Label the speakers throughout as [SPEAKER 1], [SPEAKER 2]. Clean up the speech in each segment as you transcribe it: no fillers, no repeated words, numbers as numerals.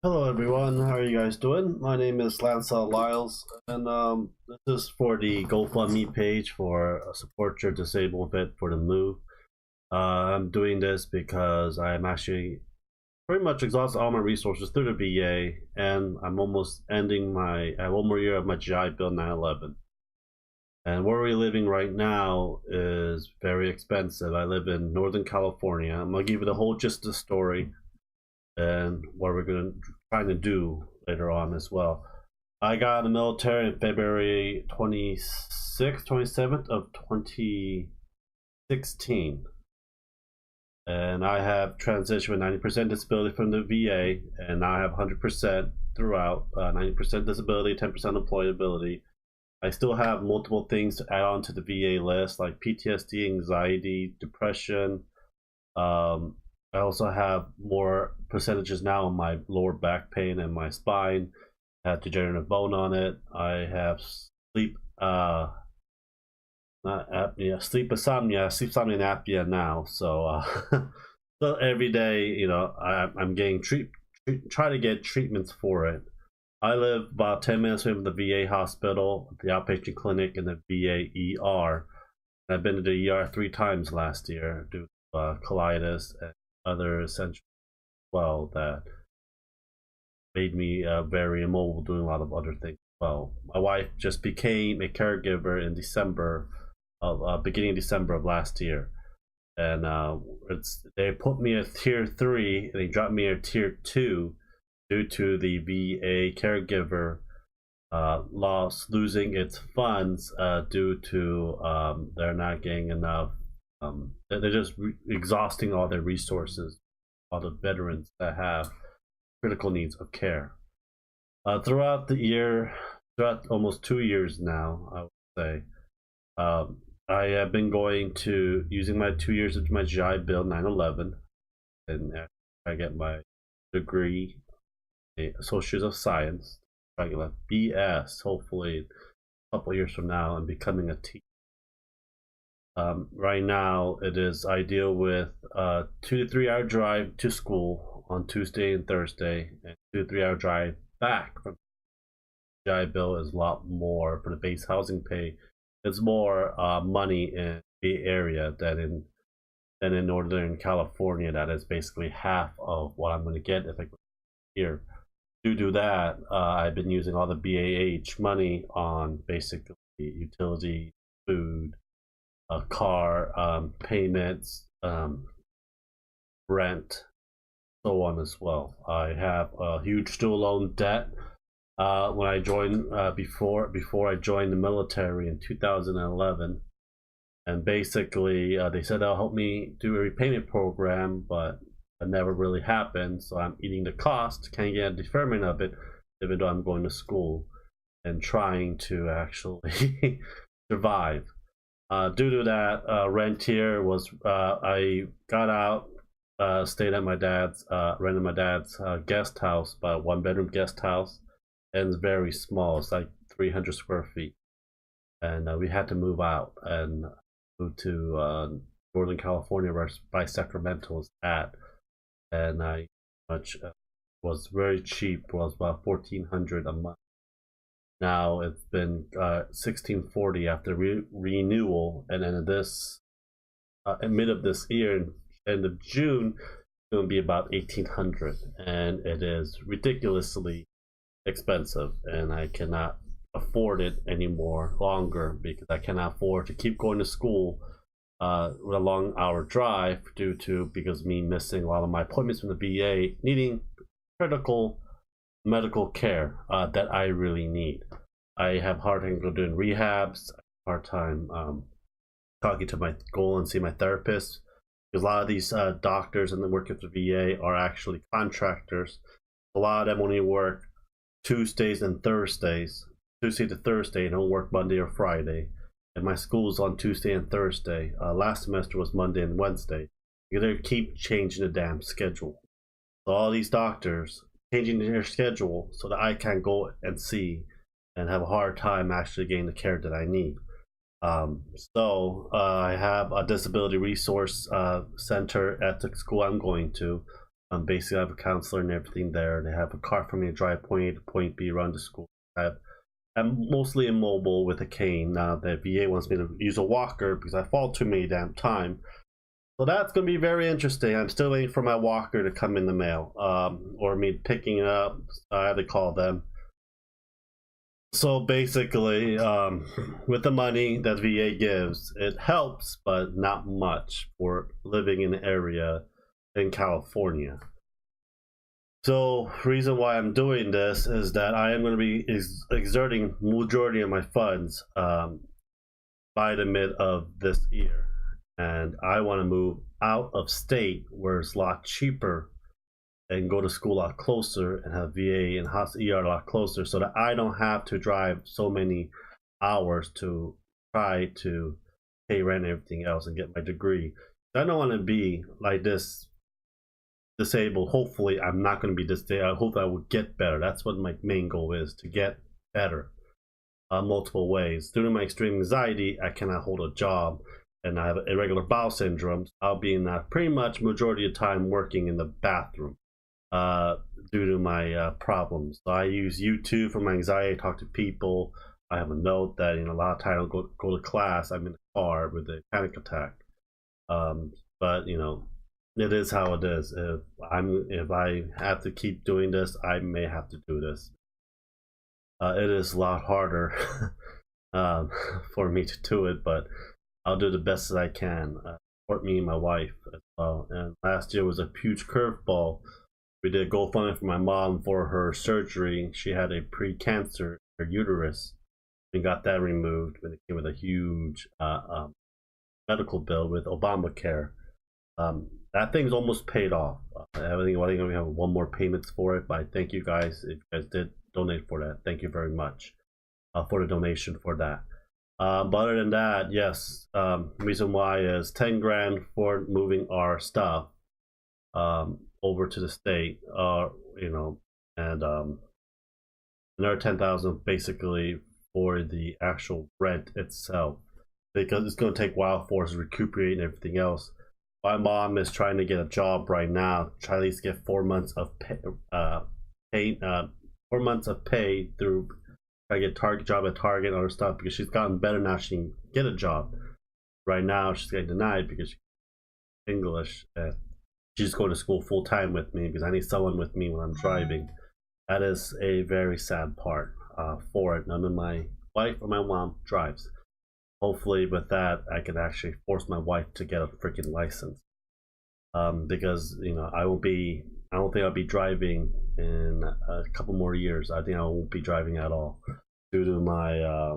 [SPEAKER 1] Hello everyone, how are you guys doing? My name is Lancel Lyles, and this is for the GoFundMe page for support your disabled vet for the move. I'm doing this because I'm actually pretty much exhausted all my resources through the VA, and I'm almost ending I have one more year of my GI Bill 911. And where we're living right now is very expensive. I live in Northern California. I'm gonna give you the whole gist of the story and what we're going to trying to do later on as well. I got in the military in February 26th, 27th of 2016. And I have transitioned with 90% disability from the VA, and now I have 100% throughout, 90% disability, 10% employability. I still have multiple things to add on to the VA list, like PTSD, anxiety, depression. I also have more percentages now on my lower back pain and my spine. I have degenerative bone on it. I have sleep not apnea, sleep insomnia, sleep somnia and apnea now. So so every day, I'm getting try to get treatments for it. I live about 10 minutes away from the VA hospital, the outpatient clinic, and the VA ER. I've been to the ER 3 times last year due to colitis and other essential well that made me very immobile doing a lot of other things. Well, my wife just became a caregiver in December of beginning of December of last year, and they put me at tier 3 and they dropped me at tier 2 due to the VA caregiver losing its funds due to they're not getting enough. They're just exhausting all their resources, all the veterans that have critical needs of care. Throughout the year, throughout almost 2 years now, I would say, I have been using my 2 years of my GI Bill 911, and I get my degree, Associate of Science. I get my BS, hopefully a couple years from now, and becoming a teacher. Right now, it is ideal with 2 to 3 hour drive to school on Tuesday and Thursday, and 2 to 3 hour drive back from GI Bill is a lot more for the base housing pay. It's more money in the area than in Northern California. That is basically half of what I'm going to get if I go here. Due to that, I've been using all the BAH money on basically utility, food, car payments, rent, so on as well. I have a huge student loan debt. When I joined before I joined the military in 2011, and basically they said they'll help me do a repayment program, but it never really happened. So I'm eating the cost, can't get a deferment of it, even though I'm going to school and trying to actually survive. Due to that, rent here was I got out, stayed at my dad's, rented my dad's guest house, but 1-bedroom guest house, and it's very small. It's like 300 square feet, and we had to move out and move to Northern California, where by Sacramento is at, and I was very cheap. Was about $1,400 a month. Now it's been $1,640 after renewal, and then this mid of this year, end of June, it's going to be about $1,800, and it is ridiculously expensive, and I cannot afford it anymore longer because I cannot afford to keep going to school with a long hour drive because me missing a lot of my appointments from the VA, needing critical medical care that I really need. I have hard time doing rehabs, hard time talking to my goal and see my therapist, because a lot of these doctors and the work at the VA are actually contractors. A lot of them only work Tuesdays and Thursdays, Tuesday to Thursday, and don't work Monday or Friday. And my school's on Tuesday and Thursday. Last semester was Monday and Wednesday. You gotta keep changing the damn schedule. So all these doctors changing their schedule so that I can go and see and have a hard time actually getting the care that I need. I have a disability resource center at the school I'm going to. Basically, I have a counselor and everything there. They have a car for me to drive point A to point B around the school. I'm mostly immobile with a cane. Now the VA wants me to use a walker because I fall too many damn time. So that's going to be very interesting. I'm still waiting for my walker to come in the mail, or me picking it up. I had to call them. So basically, with the money that VA gives, it helps, but not much for living in an area in California. So reason why I'm doing this is that I am going to be exerting majority of my funds by the mid of this year, and I want to move out of state where it's a lot cheaper and go to school a lot closer and have VA and ER a lot closer, so that I don't have to drive so many hours to try to pay rent and everything else and get my degree. I don't want to be like this disabled. Hopefully I'm not going to be disabled. I hope I will get better. That's what my main goal is, to get better multiple ways. Due to my extreme anxiety, I cannot hold a job, and I have irregular bowel syndrome. I'll be in that pretty much majority of the time working in the bathroom due to my problems. So I use YouTube for my anxiety, talk to people. I have a note that a lot of times I don't go to class. I'm in the car with a panic attack. But it is how it is. If I have to keep doing this, I may have to do this. It is a lot harder for me to do it, but I'll do the best that I can. Support me and my wife as well. And last year was a huge curveball. We did GoFundMe for my mom for her surgery. She had a pre-cancer in her uterus. We got that removed, but it came with a huge medical bill with Obamacare. That thing's almost paid off. I think we have one more payments for it, but I thank you guys if you guys did donate for that. Thank you very much for the donation for that. But other than that, yes, reason why is 10 grand for moving our stuff over to the state, and another 10,000 basically for the actual rent itself, because it's going to take a while for us to recuperate and everything else. My mom is trying to get a job right now, try at least get 4 months of pay, 4 months of pay through try to get job at Target and other stuff, because she's gotten better now. She can get a job. Right now she's getting denied because she's English. She's going to school full time with me because I need someone with me when I'm driving. That is a very sad part for it. None of my wife or my mom drives. Hopefully with that I can actually force my wife to get a freaking license, because I don't think I'll be driving in a couple more years. I think I won't be driving at all due to my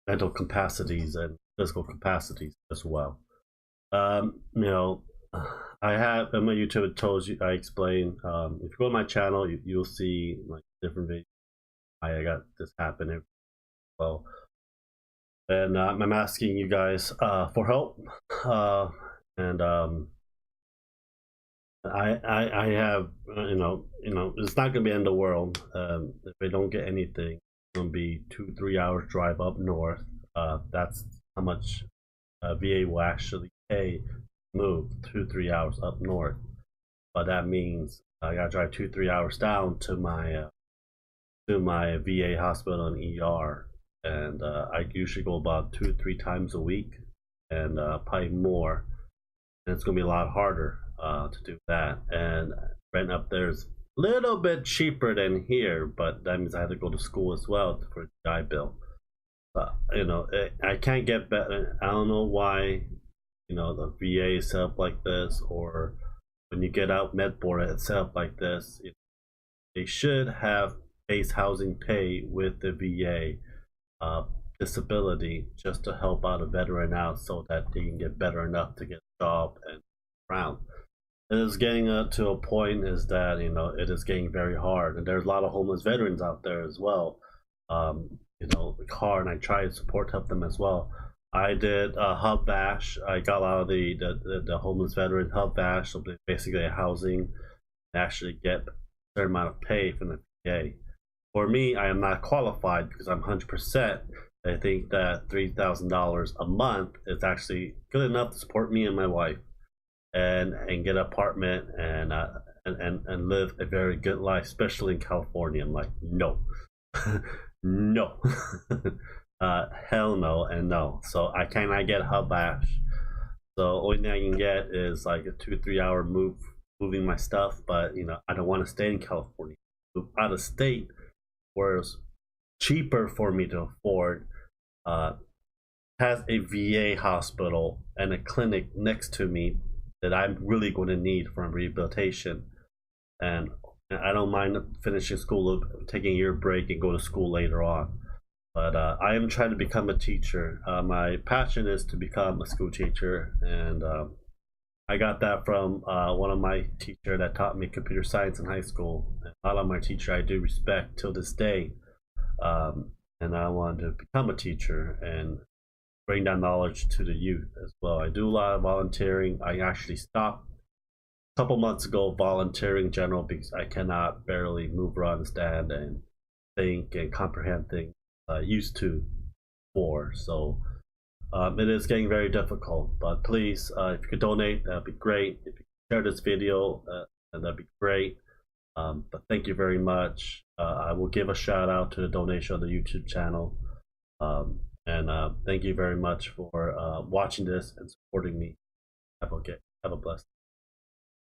[SPEAKER 1] mental capacities and physical capacities as well. I have in my YouTube, it tells you, I explain, if you go to my channel, you'll see like different videos. I got this happening well. And I'm asking you guys for help, and I have it's not gonna be the end of the world. If I don't get anything, it's gonna be 2-3 hours drive up north. That's how much VA will actually pay to move 2-3 hours up north. But that means I gotta drive 2-3 hours down to my VA hospital and ER. And I usually go about 2-3 times a week, and probably more. And it's gonna be a lot harder to do that. And rent up there is a little bit cheaper than here, but that means I have to go to school as well for the GI Bill. I can't get better. I don't know why the VA is set up like this, or when you get out MedBoard it's set up like this. They should have base housing pay with the VA disability, just to help out a veteran out so that they can get better enough to get a job and around. It is getting to a point is that it is getting very hard, and there's a lot of homeless veterans out there as well. And I try to help them as well. I did a hub bash. I got a lot of the homeless veteran hub bash, so basically a housing, actually get a certain amount of pay from the VA. For me, I am not qualified because I'm 100%. I think that $3,000 a month is actually good enough to support me and my wife. and get an apartment and live a very good life, especially in California. I'm like, no, no, hell no, and no. So I cannot get hub bash. So only thing I can get is like a 2 3 hour moving my stuff. But I don't want to stay in California. Move out of state where it's cheaper for me to afford. Uh, has a VA hospital and a clinic next to me that I'm really going to need for rehabilitation. And I don't mind finishing school, taking a year break, and go to school later on. But I am trying to become a teacher. My passion is to become a school teacher, and I got that from one of my teacher that taught me computer science in high school. A lot of my teacher I do respect till this day, and I want to become a teacher and bring that knowledge to the youth as well. I do a lot of volunteering. I actually stopped a couple months ago volunteering general because I cannot barely move around, stand, and think and comprehend things I used to before. So it is getting very difficult. But please, if you could donate, that'd be great. If you could share this video, that'd be great. But thank you very much. I will give a shout out to the donation on the YouTube channel. And thank you very much for watching this and supporting me. Have a blessed